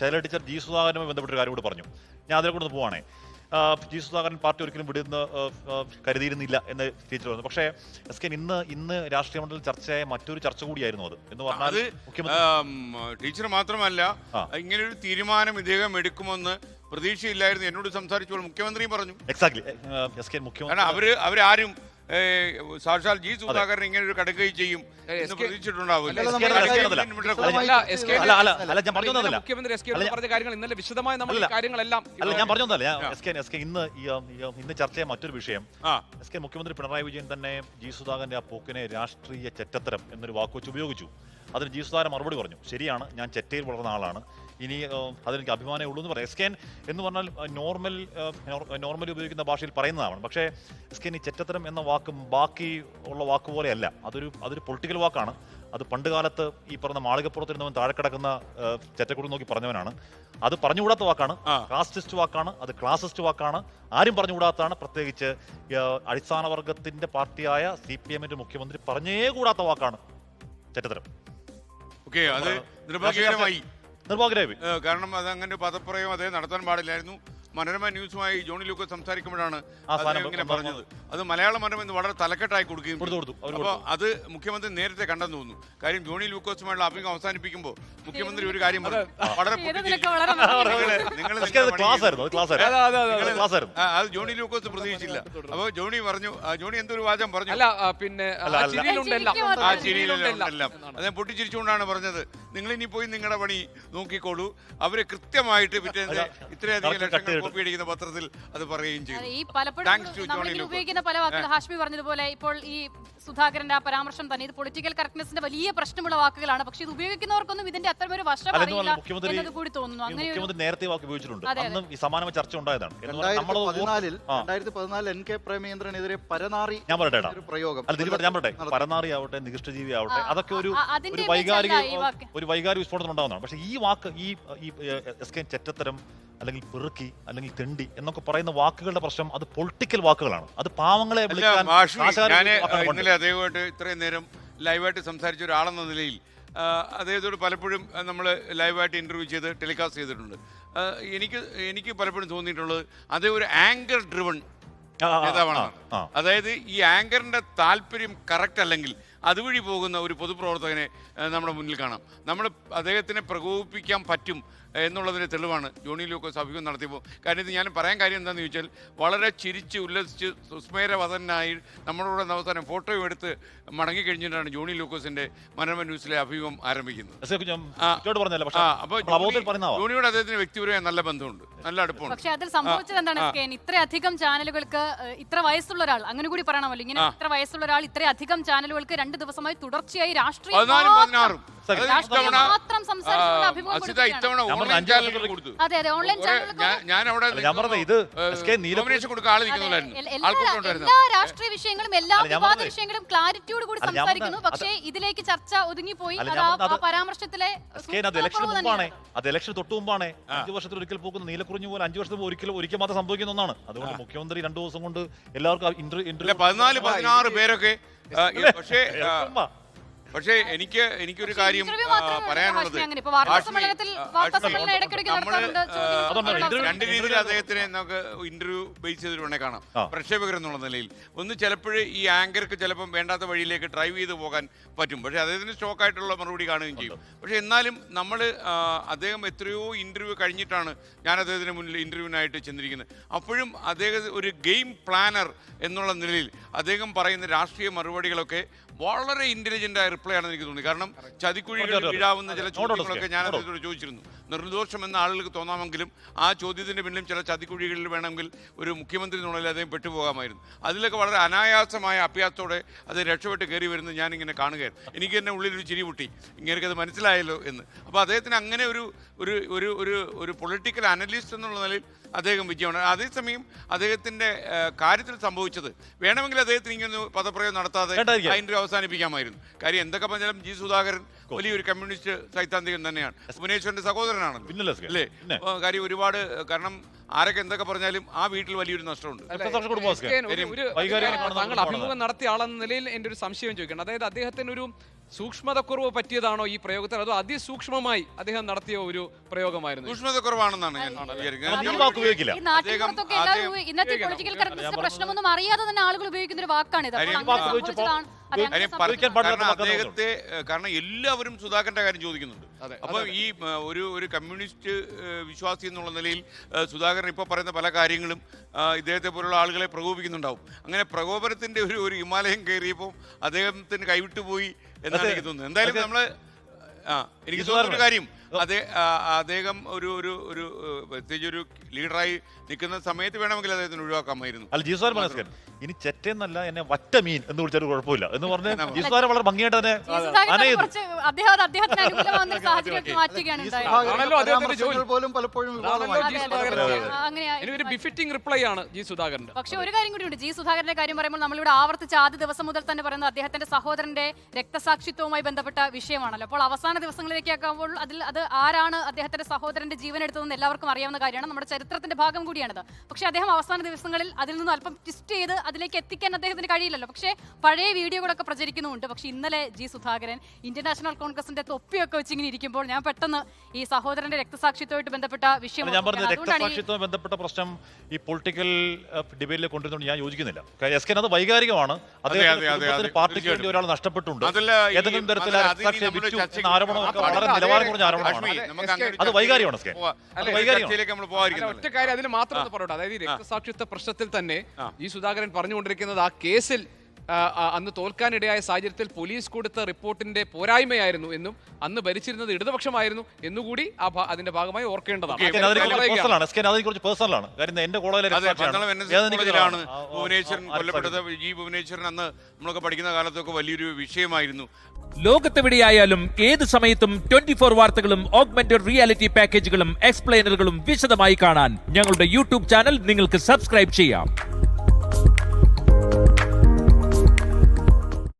Shailaja teacher G സുധാകരനുമായി ബന്ധപ്പെട്ട ഒരു കാര്യം കൂടി പറഞ്ഞു. ഞാൻ അതിനെ കൂടെ പോവാണേ. ജി സുധാകരൻ പാർട്ടി ഒരിക്കലും വിടുന്ന കരുതിയിരുന്നില്ല എന്ന് ടീച്ചർ പറഞ്ഞു. പക്ഷേ എസ് കെ ഇന്ന് രാഷ്ട്രീയ മണ്ഡലത്തിൽ ചർച്ചയായ മറ്റൊരു ചർച്ച കൂടിയായിരുന്നു അത് എന്ന് പറഞ്ഞാൽ ടീച്ചർ മാത്രമല്ല, ഇങ്ങനൊരു തീരുമാനം ഇദ്ദേഹം എടുക്കുമെന്ന് പ്രതീക്ഷയില്ലായിരുന്നു. എന്നോട് സംസാരിച്ചപ്പോൾ മുഖ്യമന്ത്രിയും പറഞ്ഞു. എക്സാക്ട്ലി എസ് കെ മുഖ്യമന്ത്രി അവരാരും സാക്ഷാൽ ജി സുധാകരൻ ഇങ്ങനെ ഒരു കടക്കൈ ചെയ്യും എന്ന് പ്രതീക്ഷിച്ചിട്ടുണ്ടാവില്ല. ഇന്ന് ചർച്ചയെ മറ്റൊരു വിഷയം എസ് കെ മുഖ്യമന്ത്രി പിണറായി വിജയൻ തന്നെ ജി സുധാകരന്റെ ആ പോക്കിനെ രാഷ്ട്രീയ ചെറ്റത്തരം എന്നൊരു വാക്ക് വെച്ച് ഉപയോഗിച്ചു. അതിന് ജി സുധാകരൻ മറുപടി പറഞ്ഞു, ശരിയാണ്, ഞാൻ ചെറ്റയിൽ വളർന്ന ആളാണ്, ഇനി അതെനിക്ക് അഭിമാനമേ ഉള്ളൂ എന്ന് പറയാം. എസ് കെ എന്ന് പറഞ്ഞാൽ നോർമലി ഉപയോഗിക്കുന്ന ഭാഷയിൽ പറയുന്നതാണ്. പക്ഷേ എസ് കെ ഈ ചെറ്റത്തരം എന്ന വാക്ക് ബാക്കി ഉള്ള വാക്ക് പോലെയല്ല. അതൊരു പൊളിറ്റിക്കൽ വാക്കാണ്. അത് പണ്ട് കാലത്ത് ഈ പറഞ്ഞ മാളികപ്പുറത്തിരുന്നവൻ താഴെ കിടക്കുന്ന ചെറ്റക്കുടി നോക്കി പറഞ്ഞവനാണ്. അത് പറഞ്ഞുകൂടാത്ത വാക്കാണ്, കാസ്റ്റിസ്റ്റ് വാക്കാണ്, അത് ക്ലാസിസ്റ്റ് വാക്കാണ്, ആരും പറഞ്ഞുകൂടാത്തതാണ്. പ്രത്യേകിച്ച് അടിസ്ഥാന വർഗത്തിന്റെ പാർട്ടിയായ CPM-ന്റെ മുഖ്യമന്ത്രി പറഞ്ഞേ കൂടാത്ത വാക്കാണ് ചെറ്റത്തരം. അത് നിർഭാഗ്യകരമായി. കാരണം അതങ്ങനെ പദപ്രയോഗം അദ്ദേഹം നടത്താൻ പാടില്ലായിരുന്നു. മനോരമ ന്യൂസുമായി ജോണി ലൂക്കോസ് സംസാരിക്കുമ്പോഴാണ് ഇങ്ങനെ പറഞ്ഞത്. അത് മലയാള മനോരമ ഇന്ന് വളരെ തലക്കെട്ടായി കൊടുക്കുകയും അപ്പോൾ അത് മുഖ്യമന്ത്രി നേരത്തെ കണ്ടെന്ന് തോന്നുന്നു. കാര്യം ജോണി ലൂക്കോസുമായുള്ള അഭിമുഖം അവസാനിപ്പിക്കുമ്പോൾ മുഖ്യമന്ത്രി ഒരു കാര്യം പറഞ്ഞു, വളരെ അത് ജോണി ലൂക്കോസ് പ്രതീക്ഷിച്ചില്ല. അപ്പോൾ ജോണി പറഞ്ഞു, ജോണി എന്തൊരു വാചകം പറഞ്ഞു, ആ ചിരിയിലെല്ലാം അദ്ദേഹം പൊട്ടിച്ചിരിച്ചുകൊണ്ടാണ് പറഞ്ഞത്, നിങ്ങൾ ഇനി പോയി നിങ്ങളുടെ പണി നോക്കിക്കോളൂ, അവര് കൃത്യമായിട്ട് പിറ്റേന്ന് ഇത്രയധികം ലക്ഷങ്ങൾ കോപ്പി അടിക്കുന്ന പത്രത്തിൽ അത് പറയുകയും ചെയ്തു. ഈ പലപ്പോഴും ഉപയോഗിക്കുന്ന പല വാക്കുകൾ ഹാഷ്മി പറഞ്ഞതുപോലെ ഇപ്പോൾ ഈ സുധാകരന്റെ ആ പരാമർശം തന്നെ ഇത് പൊളിറ്റിക്കൽ കറക്റ്റ്നെസിന്റെ വലിയ പ്രശ്നമുള്ള വാക്കുകളാണ്. പക്ഷെ ഇത് ഉപയോഗിക്കുന്നവർക്കൊന്നും ഇതിന്റെ അത്രയൊരു വശം അറിയില്ല എന്നത് കൂടി തോന്നുന്നു. മുഖ്യമന്ത്രി നേരത്തെ വാക്ക് ഉപയോഗിച്ചിട്ടുണ്ട്. അന്ന് ഈ സമാനമായ ചർച്ച ഉണ്ടായതാണ്. 2014 NK പ്രേമചന്ദ്രനെതിരെ പരനാറി പ്രയോഗം, ഞാൻ പറയട്ടെ, പരനാറി ആവട്ടെ, നികൃഷ്ടജീവി ആവട്ടെ, അതൊക്കെ ഒരു വൈകാരിക വിസ്ഫോടനം ഉണ്ടാവുന്നതാണ്. പക്ഷെ ഈ വാക്ക് ഈ എസ് കെ ചെറ്റത്തരം അല്ലെങ്കിൽ പെറുക്കി അല്ലെങ്കിൽ തെണ്ടി എന്നൊക്കെ പറയുന്ന വാക്കുകളുടെ പ്രശ്നം അത് പൊളിറ്റിക്കൽ വാക്കുകളാണ്. അത് പാവങ്ങളെ ഇന്നലെ അദ്ദേഹമായിട്ട് ഇത്രയും നേരം ലൈവായിട്ട് സംസാരിച്ച ഒരാളെന്ന നിലയിൽ അദ്ദേഹത്തോട് പലപ്പോഴും നമ്മൾ ലൈവായിട്ട് ഇന്റർവ്യൂ ചെയ്ത് ടെലികാസ്റ്റ് ചെയ്തിട്ടുണ്ട്. എനിക്ക് പലപ്പോഴും തോന്നിയിട്ടുള്ളത് അതേ ഒരു ആങ്കർ ഡ്രിവൺ നേതാവാണ്. അതായത് ഈ ആങ്കറിന്റെ താല്പര്യം കറക്റ്റ് അല്ലെങ്കിൽ അതുവഴി പോകുന്ന ഒരു പൊതുപ്രവർത്തകനെ നമ്മുടെ മുന്നിൽ കാണാം. നമ്മൾ അദ്ദേഹത്തിനെ പ്രകോപിപ്പിക്കാൻ പറ്റും എന്നുള്ളതിന് തെളിവാണ് ജോണി ലൂക്കോസ് അഭിമുഖം നടത്തിയപ്പോൾ. കാര്യം ഇത് ഞാൻ പറയാൻ കാര്യം എന്താണെന്ന് ചോദിച്ചാൽ, വളരെ ചിരിച്ച് ഉല്ലസിച്ച് സുസ്മേരവദനായി നമ്മളോട് അവസാനം ഫോട്ടോയും എടുത്ത് മടങ്ങിക്കഴിഞ്ഞിട്ടാണ് ജോണി ലൂക്കോസിന്റെ മനോരമ ന്യൂസിലെ അഭിമുഖം ആരംഭിക്കുന്നത്. അപ്പോൾ ജോണിയോട് അദ്ദേഹത്തിന് വ്യക്തിപരമായ നല്ല ബന്ധമുണ്ട്, നല്ല അടുപ്പമുണ്ട്. പക്ഷെ അതിൽ സംഭവിച്ചത് എന്താണ്, ഇത്രയധികം ചാനലുകൾക്ക് ഇത്ര വയസ്സുള്ള ഒരാൾ, അങ്ങനെ കൂടി പറയണമല്ലോ, ഇങ്ങനെ ഇത്ര വയസ്സുള്ള ഒരാൾ ഇത്രയധികം ചാനലുകൾക്ക് 2 ദിവസമായി തുടർച്ചയായി രാഷ്ട്രീയം മാത്രം സംസാരിച്ചുകൊണ്ട് അഭിമുഖം എല്ലാ രാഷ്ട്രീയ വിഷയങ്ങളും എല്ലാ വിവാദ വിഷയങ്ങളും ക്ലാരിറ്റിയോട് കൂടി സംസാരിക്കുന്നു. പക്ഷേ ഇതിലേക്ക് ചർച്ച ഒതുങ്ങിപ്പോയി. പരാമർശത്തിലെ ഇലക്ഷൻ തൊട്ട് മുമ്പാണ് 5 വർഷത്തിൽ ഒരിക്കൽ പോകുന്ന നീലക്കുറിഞ്ഞു പോലെ 5 വർഷത്തിൽ ഒരിക്കൽ മാത്രം സംഭവിക്കുന്ന ഒന്നാണ്. അതുകൊണ്ട് മുഖ്യമന്ത്രി 2 ദിവസം കൊണ്ട് എല്ലാവർക്കും 14-16 പേരൊക്കെ പക്ഷേ എനിക്കൊരു കാര്യം പറയാനുള്ളത്, രണ്ട് രീതിയിൽ അദ്ദേഹത്തിനെ നമുക്ക് ഇന്റർവ്യൂ ബേസ് ചെയ്തിട്ട് വേണേ കാണാം. പ്രക്ഷേപകർ എന്നുള്ള നിലയിൽ ഒന്ന് ചിലപ്പോഴേ ഈ ആങ്കർക്ക് ചിലപ്പം വേണ്ടാത്ത വഴിയിലേക്ക് ഡ്രൈവ് ചെയ്ത് പോകാൻ പറ്റും. പക്ഷേ അദ്ദേഹത്തിന് സ്റ്റോക്കായിട്ടുള്ള മറുപടി കാണുകയും ചെയ്യും. പക്ഷെ എന്നാലും നമ്മൾ അദ്ദേഹം എത്രയോ ഇന്റർവ്യൂ കഴിഞ്ഞിട്ടാണ് ഞാൻ അദ്ദേഹത്തിന് മുന്നിൽ ഇന്റർവ്യൂവിനായിട്ട് ചെന്നിരിക്കുന്നത്. അപ്പോഴും അദ്ദേഹം ഒരു ഗെയിം പ്ലാനർ എന്നുള്ള നിലയിൽ അദ്ദേഹം പറയുന്ന രാഷ്ട്രീയ മറുപടികളൊക്കെ വളരെ ഇന്റലിജന്റായ റിപ്ലൈ ആണെന്ന് എനിക്ക് തോന്നി. കാരണം ചതിക്കുഴികളിൽ വീഴാവുന്ന ചില ചോദ്യങ്ങളൊക്കെ ഞാൻ അദ്ദേഹത്തോട് ചോദിച്ചിരുന്നു. നിർദോഷം എന്ന ആളുകൾക്ക് തോന്നാമെങ്കിലും ആ ചോദ്യത്തിന്റെ പിന്നിലും ചില ചതിക്കുഴികളിൽ വേണമെങ്കിൽ ഒരു മുഖ്യമന്ത്രി എന്നുള്ളതിൽ അദ്ദേഹം പെട്ടുപോകാമായിരുന്നു. അതിലൊക്കെ വളരെ അനായാസമായ അഭ്യാസത്തോടെ അത് രക്ഷപ്പെട്ട് കയറി വരുന്നത് ഞാനിങ്ങനെ കാണുകയായിരുന്നു. എനിക്ക് തന്നെ ഉള്ളിലൊരു ചിരി പൊട്ടി, ഇങ്ങനെയൊക്കെ അത് മനസ്സിലായല്ലോ എന്ന്. അപ്പോൾ അദ്ദേഹത്തിന് അങ്ങനെ ഒരു പൊളിറ്റിക്കൽ അനലിസ്റ്റ് എന്നുള്ള നിലയിൽ അദ്ദേഹം വിജയമാണ്. അതേസമയം അദ്ദേഹത്തിന്റെ കാര്യത്തിൽ സംഭവിച്ചത് വേണമെങ്കിൽ അദ്ദേഹത്തിന് ഇങ്ങനെ പദപ്രയോഗം നടത്താതെ അതിൻ്റെ അവസാനിപ്പിക്കാമായിരുന്നു. കാര്യം എന്തൊക്കെ പറഞ്ഞാലും ജി സുധാകരൻ വലിയൊരു കമ്മ്യൂണിസ്റ്റ് സൈദ്ധാന്തികൻ തന്നെയാണ്, ഭുവനേശ്വരന്റെ സഹോദരനാണല്ലോ അല്ലേ. കാര്യം ഒരുപാട്, കാരണം ആരൊക്കെ എന്തൊക്കെ പറഞ്ഞാലും ആ വീട്ടിൽ വലിയൊരു നഷ്ടമുണ്ട്. താങ്കൾ അഭിമുഖം നടത്തിയ ആളെന്ന നിലയിൽ എൻ്റെ ഒരു സംശയം ചോദിക്കണം. അതായത് അദ്ദേഹത്തിന് ഒരു സൂക്ഷ്മതക്കുറവ് പറ്റിയതാണോ ഈ പ്രയോഗത്തിൽ, അതോ അതിസൂക്ഷ്മമായി അദ്ദേഹം നടത്തിയ ഒരു പ്രയോഗമായിരുന്നു? സൂക്ഷ്മതക്കുറവാണെന്നാണ് ഞാൻ ഈ വാക്ക് ഉപയോഗിക്കില്ല. ഈ നാട്ടിൻപുറത്തൊക്കെ എല്ലാവരും ഇന്നത്തെ പൊളിറ്റിക്കൽ കറക്റ്റ്നസിന്റെ പ്രശ്നമൊന്നും അറിയാതെ തന്നെ ആളുകൾ ഉപയോഗിക്കുന്ന ഒരു വാക്കാണിത്. അപ്പോൾ അങ്ങനെ സംഭവിച്ചതാണ്. അത് അങ്ങനെ അദ്ദേഹത്തെ കാരണം എല്ലാവരും സുധാകരന്റെ കാര്യം ചോദിക്കുന്നുണ്ട്. അപ്പൊ ഈ ഒരു കമ്മ്യൂണിസ്റ്റ് വിശ്വാസി എന്നുള്ള നിലയിൽ സുധാകരൻ ഇപ്പൊ പറയുന്ന പല കാര്യങ്ങളും ഇദ്ദേഹത്തെ പോലുള്ള ആളുകളെ പ്രകോപിക്കുന്നുണ്ടാവും. അങ്ങനെ പ്രകോപനത്തിന്റെ ഒരു ഹിമാലയം കയറിയപ്പോൾ അദ്ദേഹത്തിന് കൈവിട്ടുപോയി എന്നാണ് എനിക്ക് തോന്നുന്നത്. എന്തായാലും നമ്മള് എനിക്ക് തോന്നുന്ന ഒരു കാര്യം, അദ്ദേഹം ഒരു പ്രത്യേകിച്ച് ഒരു ലീഡറായി നിൽക്കുന്ന സമയത്ത് വേണമെങ്കിൽ അദ്ദേഹത്തിന് ഒഴിവാക്കാമായിരുന്നു. അല്ല, ജിസുദാരൻ മനസ്സിലാൻ ഇനി ചെറ്റെന്നല്ല എന്നെ വറ്റ മീൻ എന്ന് വിളിച്ചാൽ കുഴപ്പമില്ല എന്ന് പറഞ്ഞ് ജിസുദാരൻ വളരെ ഭംഗിയായിട്ട് തന്നെ പോലും പലപ്പോഴും റിപ്ലൈ ആണ് ജി സുധാകരന്റെ. പക്ഷെ ഒരു കാര്യം കൂടിയുണ്ട്, ജി സുധാകരന്റെ കാര്യം പറയുമ്പോൾ നമ്മളിവിടെ ആവർത്തിച്ച് ആദ്യ ദിവസം മുതൽ തന്നെ പറയുന്നത് അദ്ദേഹത്തിന്റെ സഹോദരന്റെ രക്തസാക്ഷിത്വവുമായി ബന്ധപ്പെട്ട വിഷയമാണല്ലോ. അപ്പോൾ അവസാന ദിവസങ്ങളിലേക്ക് ആകുമ്പോൾ അത് ആരാണ് അദ്ദേഹത്തിന്റെ സഹോദരന്റെ ജീവൻ എടുത്തതെന്ന് എല്ലാവർക്കും അറിയാവുന്ന കാര്യമാണ്. നമ്മുടെ ചരിത്രത്തിന്റെ ഭാഗം കൂടിയാണത്. പക്ഷേ അദ്ദേഹം അവസാന ദിവസങ്ങളിൽ അതിൽ നിന്ന് അല്പം ട്വിസ്റ്റ് ചെയ്ത് അതിലേക്ക് എത്തിക്കാൻ അദ്ദേഹത്തിന് കഴിയില്ലല്ലോ. പക്ഷേ പഴയ വീഡിയോകളൊക്കെ പ്രചരിക്കുന്നുമുണ്ട്. പക്ഷെ ഇന്നലെ ജി സുധാകരൻ ഇന്ത്യൻ നാഷണൽ കോൺഗ്രസിന്റെ തൊപ്പിയൊക്കെ വെച്ചിങ്ങനെ ഇരിക്കുമ്പോൾ ഞാൻ പെട്ടെന്ന് ഈ സഹോദരന്റെ രക്തസാക്ഷിത്വമായിട്ട് ബന്ധപ്പെട്ട വിഷയം ഞാൻ പറഞ്ഞ രക്തസാക്ഷിത്വം ബന്ധപ്പെട്ട പ്രശ്നം ഈ പൊളിറ്റിക്കൽ ഡിബേറ്റിൽ കൊണ്ടുവരുന്നത് ഞാൻ യോജിക്കുന്നില്ല. എസ് കെ അത് വൈകാരികമാണ്. പാർട്ടിക്ക് വേണ്ടി ഒരാൾ നഷ്ടപ്പെട്ടുണ്ട്, ഏതെങ്കിലും തരത്തിൽ ആരോപണമൊക്കെ വളരെ നിലവാരം കുറഞ്ഞ ആരോപണമാണ്. അത് വൈകാര്യമാണ്. ഒറ്റ കാര്യം അതിൽ മാത്രം ഒന്ന് പറയട്ടെ. അതായത് ഈ രക്തസാക്ഷിത്വ പ്രശ്നത്തിൽ തന്നെ ഈ സുധാകരൻ പറഞ്ഞുകൊണ്ടിരിക്കുന്നത് ആ കേസിൽ അന്ന് തോൽക്കാനിടയായ സാഹചര്യത്തിൽ പോലീസ് കൊടുത്ത റിപ്പോർട്ടിന്റെ പോരായ്മയായിരുന്നു എന്നും അന്ന് ഭരിച്ചിരുന്നത് ഇടതുപക്ഷമായിരുന്നു എന്നുകൂടി അതിന്റെ ഭാഗമായി ഓർക്കേണ്ടതാണ്. ഭുവനേശ്വരൻ കൊല്ലപ്പെട്ടത് ജി ഭുവനേശ്വരൻ അന്ന് നമ്മളൊക്കെ പഠിക്കുന്ന കാലത്തൊക്കെ വലിയൊരു വിഷയമായിരുന്നു. ലോകത്തെവിടെയായാലും ഏത് സമയത്തും 24 വാർത്തകളും ഓഗ്മെന്റഡ് റിയാലിറ്റി പാക്കേജുകളും എക്സ്പ്ലെയിനറുകളും വിശദമായി കാണാൻ ഞങ്ങളുടെ യൂട്യൂബ് ചാനൽ നിങ്ങൾക്ക് സബ്സ്ക്രൈബ് ചെയ്യാം.